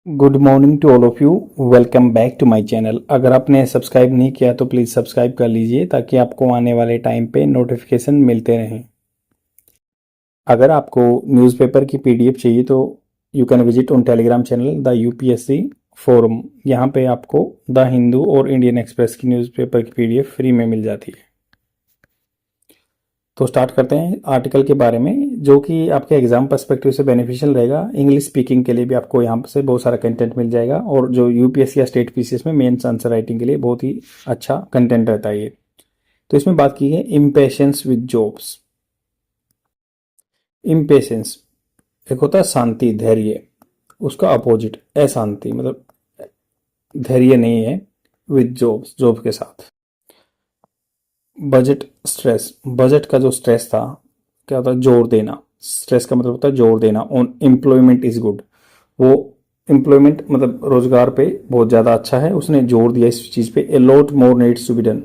Good morning to all of you. Welcome back to my channel. अगर आपने subscribe नहीं किया तो प्लीज़ सब्सक्राइब कर लीजिए ताकि आपको आने वाले टाइम पे नोटिफिकेशन मिलते रहें। अगर आपको न्यूज़पेपर की पीडीएफ चाहिए तो you can visit on Telegram channel the UPSC forum. यहाँ पे आपको द हिंदू और इंडियन एक्सप्रेस की न्यूज़पेपर की पीडीएफ फ्री में मिल जाती है। तो स्टार्ट करते हैं आर्टिकल के बारे में जो कि आपके एग्जाम पर्सपेक्टिव से बेनिफिशियल रहेगा। इंग्लिश स्पीकिंग के लिए भी आपको यहाँ से बहुत सारा कंटेंट मिल जाएगा और जो यूपीएससी या स्टेट पीसीएस में मेंस आंसर राइटिंग के लिए बहुत ही अच्छा कंटेंट रहता है ये। तो इसमें बात की है इम्पेशेंस विद जॉब्स। इम्पेशेंस एक होता है शांति, धैर्य, उसका अपोजिट अशांति, मतलब धैर्य नहीं है विद जॉब्स, जॉब के साथ। बजट स्ट्रेस, बजट का जो स्ट्रेस था क्या होता है, जोर देना। स्ट्रेस का मतलब होता है जोर देना। ऑन एम्प्लॉयमेंट इज गुड, वो एम्प्लॉयमेंट मतलब रोजगार पे बहुत ज़्यादा अच्छा है, उसने जोर दिया इस चीज़ पे। A lot more needs to be done,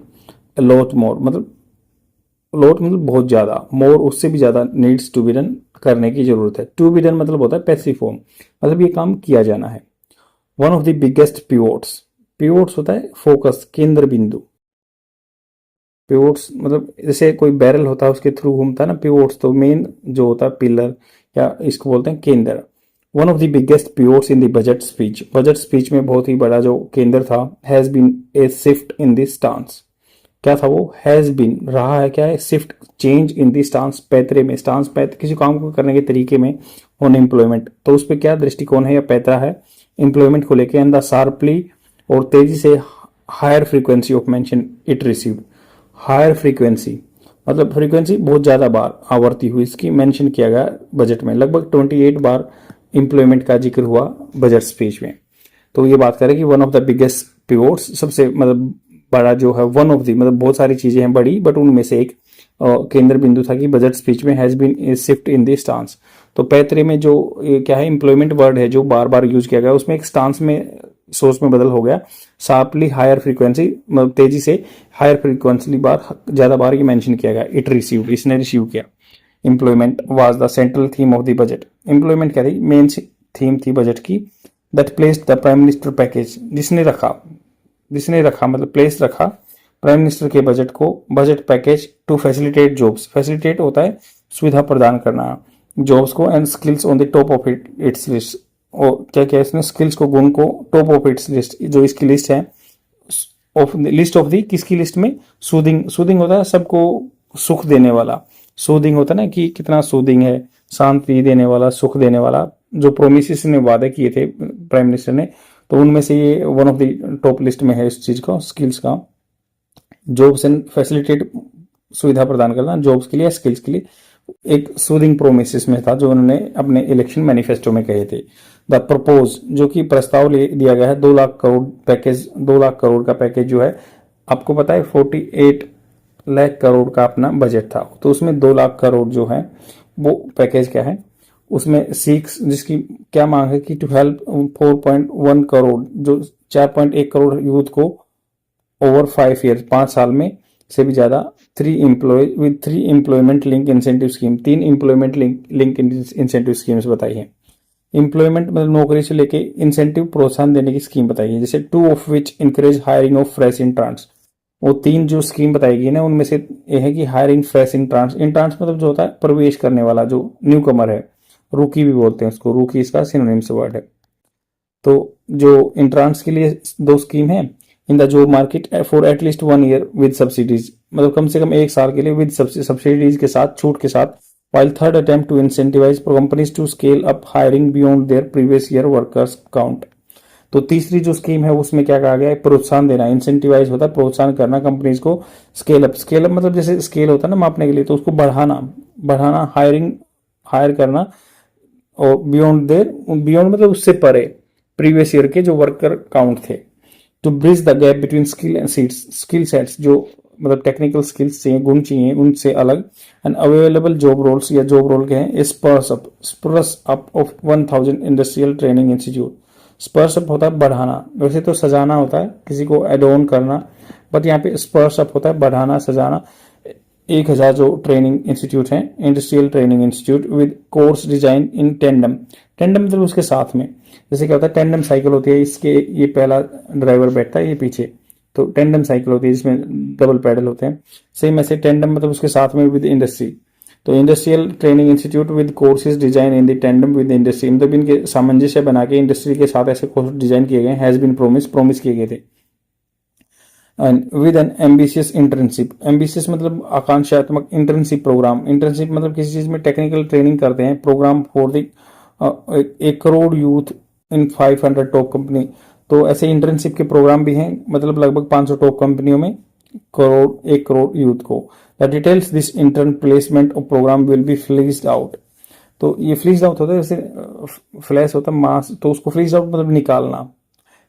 a lot more मतलब लॉट मतलब बहुत ज़्यादा, मोर उससे भी ज़्यादा नीड्स टू बी डन करने की ज़रूरत है। टू बी डन मतलब होता है पैसिव फॉर्म, मतलब ये काम किया जाना है। One of the biggest pivots, pivots होता है फोकस, केंद्र बिंदु। पिवोट्स मतलब जैसे कोई बैरल होता है उसके थ्रू घूमता है ना पिवोट्स, तो मेन जो होता है पिलर या इसको बोलते हैं केंद्र। One of the biggest pivots in the budget speech, budget speech में बहुत ही बड़ा जो केंद्र था, has been a shift in the stance. क्या था वो, हैज बीन रहा है, क्या है, shift, change in the stance, पैतरे में, स्टांस पैत किसी काम को करने के तरीके में, ऑन एम्प्लॉयमेंट, तो उस पर क्या दृष्टिकोण है या पैतरा है एम्प्लॉयमेंट को लेकर। एंड द शार्पली और तेजी से higher frequency of mention it received, higher frequency मतलब फ्रीक्वेंसी बहुत ज़्यादा बार आवर्ती हुई इसकी मेंशन किया गया बजट में। लगभग 28 बार एम्प्लॉयमेंट का जिक्र हुआ बजट स्पीच में। तो ये बात करें कि one of the biggest pivots, सबसे मतलब बड़ा जो है, वन ऑफ द मतलब बहुत सारी चीज़ें हैं बड़ी, बट उनमें से एक केंद्र बिंदु था कि बजट स्पीच में has been shift in the stance. तो पैतरे में जो क्या है एम्प्लॉयमेंट वर्ड है जो बार बार यूज किया गया, उसमें एक स्टांस में, सोर्स में बदल हो गया। शार्पली हायर फ्रीक्वेंसी मतलब तेजी से हायर फ्रीक्वेंसी बार, ज्यादा बार ये मेंशन किया गया। इट रिसीव्ड, इसने रिसीव किया। Employment was the central theme of the budget, employment क्या थी, मेन थीम थी बजट की। That placed the prime minister package, जिसने रखा मतलब प्लेस रखा प्राइम मिनिस्टर के बजट को, budget package to facilitate jobs, facilitate होता है सुविधा प्रदान करना जॉब्स को, and skills on the top of its list. और क्या क्या इसने स्किल्स को, गुण को टॉप ऑफ इट्स लिस्ट, जो इसकी लिस्ट है, ऑफ लिस्ट ऑफ दी, किसकी लिस्ट में, सूदिंग, सूदिंग होता है सबको सुख देने वाला, सूदिंग होता है ना कि कितना सूदिंग है, शांति देने वाला, सुख देने वाला, जो प्रोमिस ने वादे किए थे प्राइम मिनिस्टर ने, तो उनमें से ये one of the top list में है इस चीज का, स्किल्स का। जॉब्स एंड फैसिलिटेट, सुविधा प्रदान करना जॉब्स के लिए, स्किल्स के लिए, एक सूदिंग प्रोमिस में था जो उन्होंने अपने इलेक्शन मैनिफेस्टो में कहे थे। द प्रपोज, जो कि प्रस्ताव दिया गया है 2 लाख करोड़ पैकेज, 2 लाख करोड़ का पैकेज जो है, आपको पता है 48 लाख करोड़ का अपना बजट था, तो उसमें 2 लाख करोड़ जो है वो पैकेज क्या है, उसमें सीक्स, जिसकी क्या मांग है कि टू हेल्प 4.1 करोड़, जो 4.1 करोड़ यूथ को ओवर 5 ईयर, 5 साल में से भी ज्यादा, 3 employment link incentive scheme, 3 employment link incentive schemes बताई है। एम्प्लॉयमेंट मतलब नौकरी से लेके इंसेंटिव, प्रोत्साहन देने की स्कीम बताई है, जैसे 2 of which encourage hiring of fresh entrance. वो 3 जो स्कीम बताई गई ना उनमें से ये है कि हायरिंग फ्रेश इंट्रांस, इंट्रांस मतलब जो होता है प्रवेश करने वाला, जो न्यू कमर है, रूकी भी बोलते हैं उसको, रूकी इसका सिनोनिम्स वर्ड है। तो जो इंट्रांस के लिए 2 स्कीम है, in the job market for at least 1 year with subsidies, मतलब कम से कम 1 साल के लिए विद सब्सिडीज के साथ, छूट के साथ। while third attempt to incentivize companies to scale up hiring beyond their previous year workers count। तो तीसरी जो स्कीम है उसमें क्या कहा गया है, प्रोत्साहन देना, इंसेंटिवाइज होता है प्रोत्साहन करना कंपनीज को, स्केल अप, स्केल अप मतलब जैसे स्केल होता है ना मापने के लिए, तो उसको बढ़ाना, बढ़ाना, हायर करना, और बियॉन्ड मतलब उससे परे, प्रीवियस ईयर के जो वर्कर काउंट थे। To bridge the gap between skill and seats, skill sets जो मतलब टेक्निकल स्किल्स चाहिए, गुण चाहिए, उनसे अलग, एंड अवेलेबल जॉब रोल्स या जॉब रोल के हैं, spurs up of 1000 industrial training institute. Spurs up होता है बढ़ाना, वैसे तो सजाना होता है, किसी को एड ऑन करना, बट यहाँ पे स्पर्स अप होता है बढ़ाना, सजाना, 1000 जो ट्रेनिंग इंस्टीट्यूट हैं, industrial training institute with course design in tandem. Tandem मतलब उसके साथ में, जैसे क्या होता है टेंडम साइकिल होती है, इसके ये पहला ड्राइवर बैठता है, ये पीछे, तो टेंडम साइकिल होती है जिसमें डबल पैडल होते हैं। सेम ऐसे टेंडम मतलब उसके साथ में विद इंडस्ट्री। तो industrial training institute with courses design in the tandem with industry, मतलब इनके सामंजस्य बना के इंडस्ट्री के साथ ऐसे कोर्स डिजाइन किए गए, हैज बीन प्रोमिस किए गए थे। And with N ambitious internship, ambitious मतलब आकांक्षात्मक, इंटर्नशिप प्रोग्राम, इंटर्नशिप मतलब किसी चीज में टेक्निकल ट्रेनिंग करते हैं, programme for the 1 crore youth in 500 top company. तो ऐसे इंटर्नशिप के प्रोग्राम भी हैं, मतलब लगभग 500 टॉप कंपनियों में 1 करोड़ यूथ को। The details this intern placement of programme will be fleshed out. तो ये फ्लेश्ड आउट होता है, जैसे फ्लैश होता है मास, तो उसको फ्लेश्ड आउट मतलब निकालना।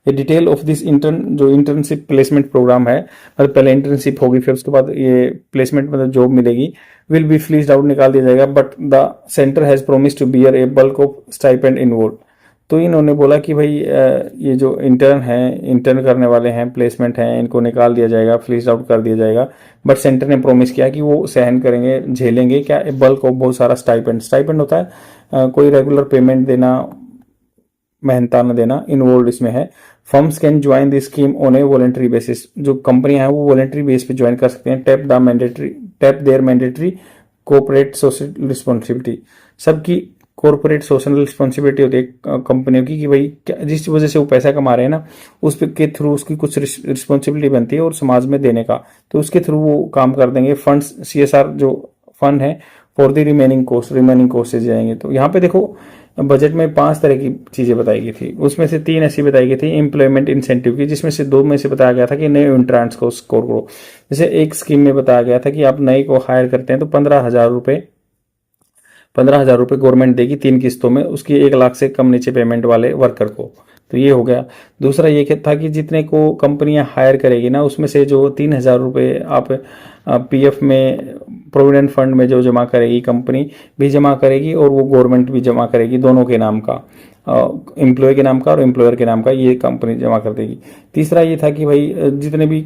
ये डिटेल ऑफ दिस इंटर्न जो इंटर्नशिप प्लेसमेंट प्रोग्राम है, मतलब पहले इंटर्नशिप होगी फिर उसके बाद ये प्लेसमेंट मतलब जॉब मिलेगी, विल बी फ्लीज्ड आउट निकाल दिया जाएगा। But the centre has promise to bear a bulk of stipend involve. तो इन्होंने बोला कि भाई ये जो इंटर्न है, इंटर्न करने वाले हैं, प्लेसमेंट हैं, इनको निकाल दिया जाएगा, फ्लीज्ड आउट कर दिया जाएगा। बट सेंटर ने प्रोमिस किया कि वो सहन करेंगे, झेलेंगे क्या, ए बल्क ऑफ बहुत सारा स्टाइपेंड। स्टाइपेंड होता है कोई रेगुलर पेमेंट देना, मेहनताना देना, इन्वॉल्व इसमें है। Firms can join the scheme on A voluntary basis, जो कंपनियां हैं वो वॉलेंट्री बेस पे ज्वाइन कर सकते हैं। Tap their mandatory corporate social responsibility, सबकी कॉर्पोरेट सोशल रिस्पॉन्सिबिलिटी होती है कंपनियों की, कि भाई जिस वजह से वो पैसा कमा रहे हैं ना, उस के थ्रू उसकी कुछ रिस्पॉन्सिबिलिटी बनती है और समाज में देने का, तो उसके थ्रू वो काम कर देंगे। फंड्स CSR जो फंड है फॉर द रिमेनिंग कोस्ट से जाएंगे। तो यहाँ पे देखो बजट में 5 तरह की चीजें बताई गई थी, उसमें से 3 ऐसी बताई गई थी एम्प्लॉयमेंट इंसेंटिव की, जिसमें से 2 में से बताया गया था कि नए इंट्रांस को स्कोर करो। जैसे एक स्कीम में बताया गया था कि आप नए को हायर करते हैं तो 15,000 रुपए गवर्नमेंट देगी 3 किस्तों में, उसकी 1 लाख से कम नीचे पेमेंट वाले वर्कर को। तो ये हो गया। दूसरा ये था कि जितने को कंपनियां हायर करेगी ना, उसमें से जो 3,000 रुपये आप PF में, प्रोविडेंट फंड में जो जमा करेगी, कंपनी भी जमा करेगी और वो गवर्नमेंट भी जमा करेगी, दोनों के नाम का, एम्प्लॉय के नाम का और एम्प्लॉयर के नाम का, ये कंपनी जमा कर देगी। तीसरा ये था कि भाई जितने भी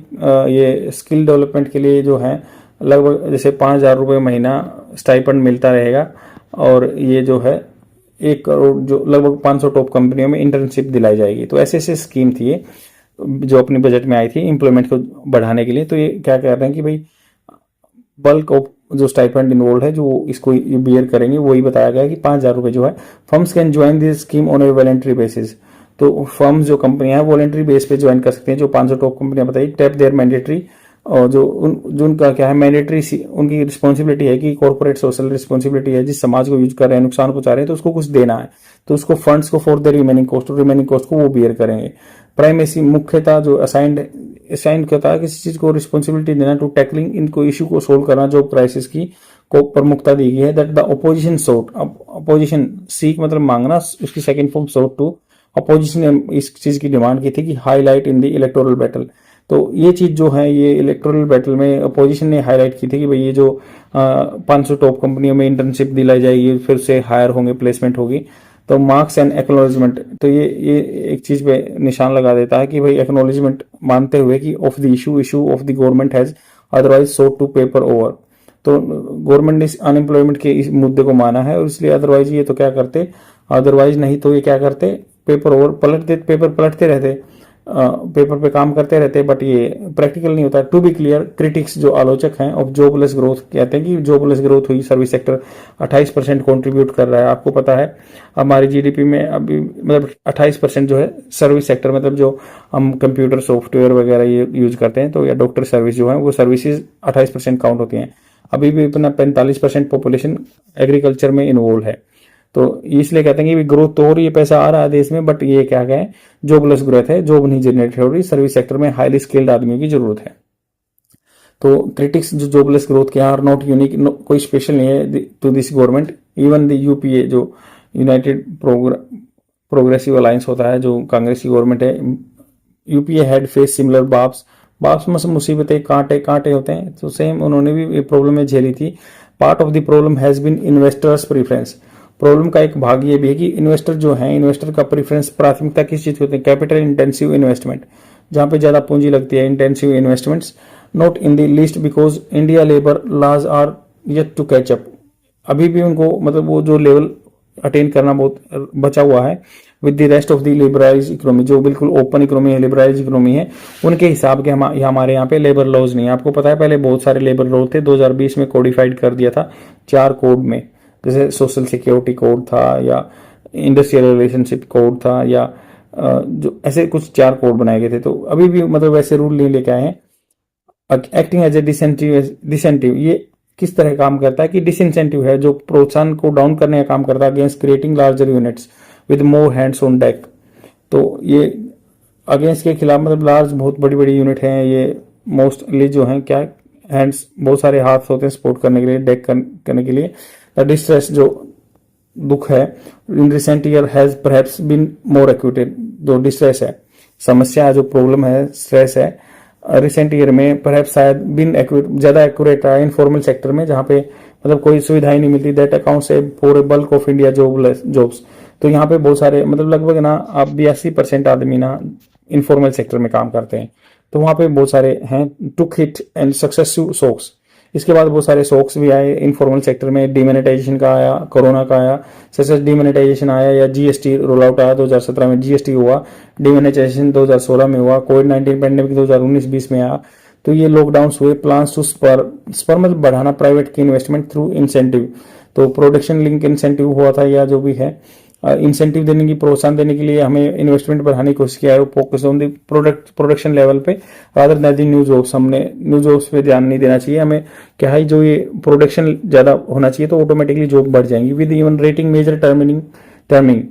ये स्किल डेवलपमेंट के लिए जो है, लगभग जैसे 5,000 रुपये महीना स्टाइपेंड मिलता रहेगा, और ये जो है 1 करोड़ जो लगभग 500 टॉप कंपनियों में इंटर्नशिप दिलाई जाएगी। तो ऐसे ऐसे स्कीम थी ये जो अपनी बजट में आई थी एम्प्लॉयमेंट को बढ़ाने के लिए। तो ये क्या कह रहे हैं कि भाई बल्क ऑफ जो स्टाइपेंड इन्वॉल्व है, जो इसको बियर करेंगे, वही बताया गया कि 5,000 रुपये जो है। Firms can join this scheme on A voluntary basis, तो फर्म्स जो कंपनियां हैं वॉलेंट्री बेस पे ज्वाइन कर सकते हैं, जो 500 टॉप कंपनियां बताई। टैप देयर मैंडेटरी, और जो उनका क्या है मैंडेटरी, उनकी रिस्पॉन्सिबिलिटी है कि कॉर्पोरेट सोशल रिस्पॉन्सिबिलिटी है, जिस समाज को यूज कर रहे हैं, नुकसान पहुंचा रहे हैं, तो उसको कुछ देना है, तो उसको फंड्स को फॉर द रिमेनिंग कॉस्ट को वो बियर करेंगे। प्राइमेसी, मुख्यतः जो असाइंड होता है किसी चीज को रिस्पॉन्सिबिलिटी देना, टू टैकलिंग इनको इशू को सोल्व करना, जो क्राइसिस की को प्रमुखता दी गई है। That the opposition sought, opposition seek मतलब मांगना, उसकी second form sought to, opposition ने इस चीज की डिमांड की थी कि highlight in the electoral battle. तो ये चीज जो है, ये इलेक्टोरल बैटल में अपोजिशन ने हाईलाइट की थी कि भाई ये जो 500 टॉप कंपनियों में इंटर्नशिप दिलाई जाएगी, फिर से हायर होंगे, प्लेसमेंट होगी, तो मार्क्स एंड एक्नॉलेजमेंट, तो ये एक चीज पे निशान लगा देता है कि भाई एक्नॉलेजमेंट मानते हुए कि of the issue of the government has otherwise sought to paper over. तो गवर्नमेंट ने अनएम्प्लॉयमेंट के इस मुद्दे को माना है, और इसलिए अदरवाइज ये तो क्या करते, अदरवाइज नहीं तो ये क्या करते, पेपर ओवर पेपर पलटते रहते, पेपर पे काम करते रहते, बट ये प्रैक्टिकल नहीं होता। टू बी क्लियर, क्रिटिक्स जो आलोचक हैं ऑफ जॉबलेस ग्रोथ कहते हैं कि जॉबलेस ग्रोथ हुई, सर्विस सेक्टर 28% कंट्रीब्यूट कर रहा है। आपको पता है हमारी GDP में अभी मतलब 28% जो है सर्विस सेक्टर, मतलब जो हम कंप्यूटर सॉफ्टवेयर वगैरह ये यूज करते हैं, तो या डॉक्टर सर्विस जो है वो सर्विसेज 28% काउंट होती हैं। अभी भी अपना 45% पॉपुलेशन एग्रीकल्चर में इन्वॉल्व है। तो इसलिए कहते हैं कि ग्रोथ तो हो रही है, पैसा आ रहा है देश में, बट ये क्या है, जॉबलेस ग्रोथ है, जॉब नहीं जनरेट हो रही, सर्विस सेक्टर में हाईली स्किल्ड आदमियों की जरूरत है। तो क्रिटिक्स जो जॉबलेस ग्रोथ के आर नॉट यूनिक, कोई स्पेशल नहीं है to this government. Even the UPA जो यूनाइटेड प्रोग्रेसिव अलायंस होता है, जो कांग्रेस की गवर्नमेंट है, UPA हैड फेस सिमिलर बाप्स में मुसीबतें, कांटे होते हैं, तो सेम उन्होंने भी ये प्रॉब्लम में झेली थी। Part of the problem has been investors preference, problem का एक भाग ये भी है कि इन्वेस्टर जो है, इन्वेस्टर का प्रेफरेंस, प्राथमिकता किस चीज को होती है, कैपिटल इंटेंसिव इन्वेस्टमेंट, जहां पे ज्यादा पूंजी लगती है, intensive investments not in the list because India labour laws are yet to catch up. अभी भी उनको मतलब वो जो लेवल अटेन करना बहुत बचा हुआ है with the rest of the liberalise economy, जो बिल्कुल ओपन इकोनॉमी है, लिबरलाइज इकोनॉमी है, उनके हिसाब के हमारे यहाँ पे लेबर लॉज नहीं है। आपको पता है पहले बहुत सारे लेबर लॉ थे, 2020 में कोडिफाइड कर दिया था 4 कोड में, जैसे सोशल सिक्योरिटी कोड था या इंडस्ट्रियल रिलेशनशिप कोड था या जो ऐसे कुछ 4 कोड बनाए गए थे। तो अभी भी मतलब वैसे रूल नहीं लेके आए हैं। एक्टिंग एज ए डिसेंटिव, ये किस तरह काम करता है कि डिसइंसेंटिव है, जो प्रोत्साहन को डाउन करने का काम करता है against creating larger units with more hands on deck. तो ये अगेंस्ट के खिलाफ मतलब लार्ज बहुत बड़ी बड़ी यूनिट हैं, ये मोस्टली जो हैं क्या हैंड्स, बहुत सारे हाथ होते हैं सपोर्ट करने के लिए, डेक करने के लिए। द डिस्ट्रेस जो दुख है in recent year has perhaps been more acuted, जो डिस्ट्रेस है, समस्या जो प्रॉब्लम है, स्ट्रेस है, रिसेंट ईयर में परहैप्स शायद बिन ज्यादा एक्यूरेट रहा है इनफॉर्मल सेक्टर में, जहां पे मतलब कोई सुविधाएं नहीं मिलती। That accounts for a bulk of India jobs. तो यहाँ पे बहुत सारे मतलब लगभग ना आप 82% आदमी ना इनफॉर्मल सेक्टर में काम करते हैं। तो वहां पे बहुत सारे हैं टुक हिट एंड सक्सेसिव शॉक्स। इसके बाद बहुत सारे शॉक्स भी आए इनफॉर्मल सेक्टर में, डिमोनेटाइजेशन का आया, कोरोना का आया, सक्सेस डिमोनेटाइजेशन आया, या जीएसटी रोल आउट आया 2017 में, जीएसटी हुआ, डिमोनेटाइजेशन 2016 में हुआ, कोविड-19 पेंडेमिक 2019-20 में आया। तो ये लॉकडाउन हुए, प्लान्स टू स्पर मतलब बढ़ाना प्राइवेट की इन्वेस्टमेंट थ्रू इंसेंटिव। तो प्रोडक्शन लिंक इंसेंटिव हुआ था, या जो भी है इंसेंटिव देने की, प्रोत्साहन देने के लिए हमें इन्वेस्टमेंट बढ़ाने की कोशिश किया है, focus on the production level पे rather than the new jobs. हमने न्यू जॉब्स पे ध्यान नहीं देना चाहिए, हमें क्या है जो ये प्रोडक्शन ज्यादा होना चाहिए तो ऑटोमेटिकली जॉब बढ़ जाएंगी। With even rating major terming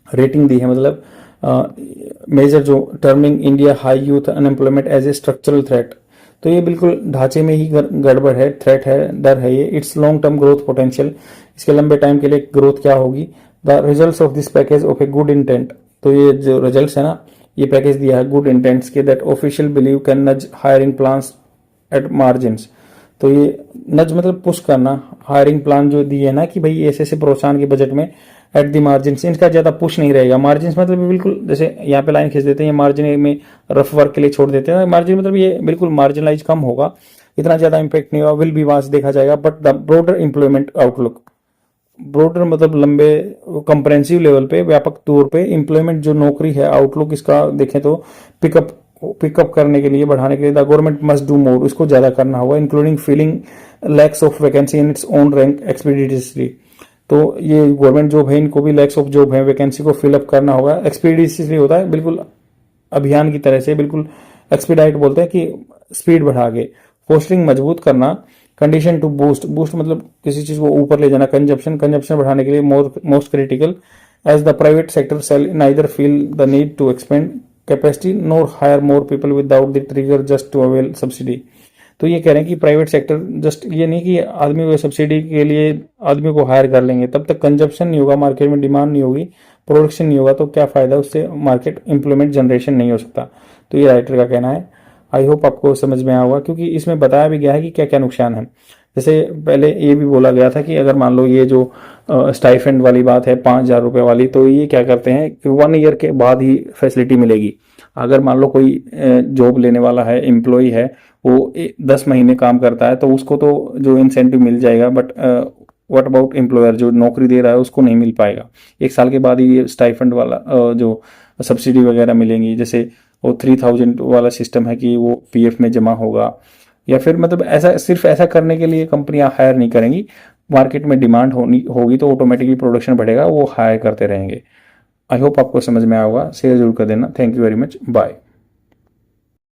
rating दी है, मतलब मेजर जो terming India high youth unemployment as a structural threat. तो ये बिल्कुल ढांचे में ही गड़बड़ है, थ्रेट है, डर है ये। It's long term growth potential, इसके लंबे टाइम के लिए ग्रोथ क्या होगी। The results of this package of a good intent, तो ये जो रिजल्ट्स है ना, ये पैकेज दिया है गुड इंटेंट्स के, दैट ऑफिशियल बिलीव कैन नज हायरिंग प्लान्स एट मार्जिन्स। तो ये नज मतलब पुश करना, हायरिंग प्लान जो दिए है ना कि भाई ऐसे ऐसे प्रोत्साहन के बजट में एट दी मार्जिन, इनका ज्यादा पुश नहीं रहेगा। मार्जिन मतलब बिल्कुल जैसे यहाँ पे लाइन खींच देते हैं, मार्जिन में रफ वर्क के लिए छोड़ देते हैं, मार्जिन मतलब ये बिल्कुल मार्जिनलाइज कम होगा, इतना ज्यादा इंपैक्ट नहीं होगा, विल बी वांस देखा जाएगा। But the broader employment outlook, broader मतलब लंबे कंप्रेहेंसिव लेवल पे, व्यापक तौर पे एम्प्लॉयमेंट जो नौकरी है, आउटलुक इसका देखें तो पिकअप करने के लिए, बढ़ाने के लिए the government must do more, इसको ज्यादा करना होगा, including filling lakhs of vacancy in its own rank expeditiously. तो ये गवर्नमेंट जॉब है, इनको भी लैक्स ऑफ जॉब है, वैकेंसी को फिलअप करना होगा। एक्सपीडियसली होता है बिल्कुल अभियान की तरह से, बिल्कुल एक्सपीडाइट बोलते हैं कि स्पीड बढ़ा के। फोस्टरिंग मजबूत करना, कंडीशन टू बूस्ट मतलब किसी चीज को ऊपर ले जाना, कंजप्शन बढ़ाने के लिए most critical, as the private sector sell neither feel the need to expand capacity nor hire more people without the trigger just to avail subsidy. तो ये कह रहे हैं कि प्राइवेट सेक्टर जस्ट ये नहीं कि आदमी को सब्सिडी के लिए आदमी को हायर कर लेंगे, तब तक कंजप्शन नहीं होगा, मार्केट में डिमांड नहीं होगी, प्रोडक्शन नहीं होगा, तो क्या फायदा, उससे मार्केट एम्प्लॉयमेंट जनरेशन नहीं हो सकता। तो ये राइटर का कहना है। आई होप आपको समझ में आया होगा, क्योंकि इसमें बताया भी गया है कि क्या क्या नुकसान है। जैसे पहले ये भी बोला गया था कि अगर मान लो ये जो स्टाइफेंड वाली बात है 5,000 रुपए वाली, तो ये क्या करते हैं कि 1 ईयर के बाद ही फैसिलिटी मिलेगी। अगर मान लो कोई जॉब लेने वाला है, एम्प्लॉय है, वो 10 महीने काम करता है, तो उसको तो जो इंसेंटिव मिल जाएगा, बट व्हाट अबाउट एम्प्लॉयर जो नौकरी दे रहा है उसको नहीं मिल पाएगा। 1 साल के बाद ही ये स्टाइफेंड वाला जो सब्सिडी वगैरह मिलेंगी, जैसे वो 3000 वाला सिस्टम है कि वो पीएफ में जमा होगा, या फिर मतलब ऐसा सिर्फ ऐसा करने के लिए कंपनियां हायर नहीं करेंगी, मार्केट में डिमांड होगी तो ऑटोमेटिकली प्रोडक्शन बढ़ेगा, वो हायर करते रहेंगे। आई होप आपको समझ में आया होगा, शेयर जरूर कर देना। Thank you very much, bye.